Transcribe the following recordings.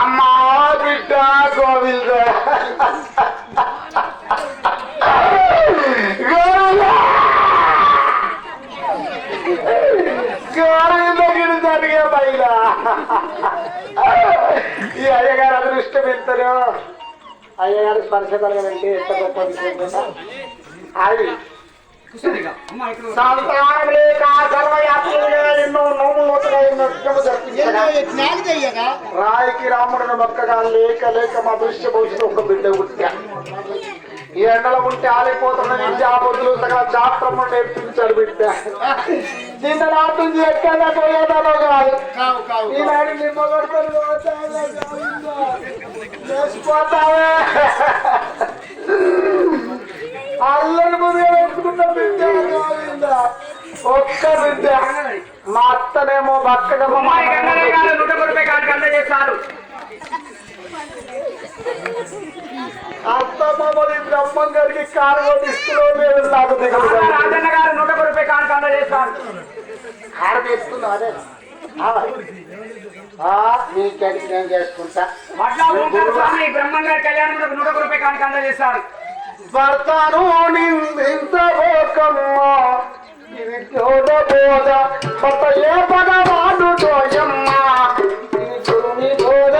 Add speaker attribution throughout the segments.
Speaker 1: అమ్మా బిడ్డ గోవింద గోవిందగిరి జరిగే బయట ఈ అయ్యగారు అదృష్టం ఎంతనో అయ్యగారు స్పర్శ కలగలంటే ఎంత గొప్ప విషయం కదా అది సంతానం లేక సర్వయాత్రలుగా ఎన్నో నోములుగా రాయికి రాముడిని మొక్కగా లేక లేక మా దృశ్య భవిష్యత్తు ఒక బిడ్డ పుట్టా ఈ ఎండలో ఉంటే ఆలిపోతున్నది జాబులు సగల చాప్టర్లు నేర్పించాడు బిడ్డ నిన్న నాటి నుంచి ఎక్కడ పోయేదాలో కాదు ఈనాడు నిమ్మగొడతావే అల్లని ముందుగా పెట్టుకున్న బిడ్డ ఒక్క బిడ్డ మా అత్తనేమో బక్కడేమో చేశారు అత్తమ్మని బ్రహ్మం గారికి కారు కొట్టిస్తూ లేదు నాకు రాజన్న గారు 100 రూపాయలు కానుక చేశారు కారు తీసుకున్నా అదే నీకెడికి నేను చేసుకుంటా బ్రహ్మం గారి కళ్యాణం 100 రూపాయలు కానుక చేశారు భర్తను నిందించబోకమ్మా ఇది బోధ భర్త ఏ భగవాను తోయమ్మా ఇది గురుని బోధ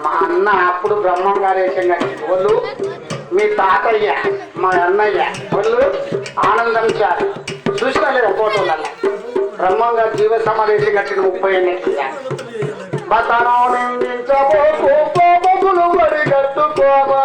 Speaker 1: మా అన్న అప్పుడు బ్రహ్మం గారు వేసంగా వాళ్ళు మీ తాతయ్య మా అన్నయ్య వాళ్ళు ఆనందించారు చూసినా లేదా ఫోటోలల్లో బ్రహ్మం గారు జీవ సమావేశం కట్టిన 30 బతనం నిందించబోకు బడి కట్టుకోవా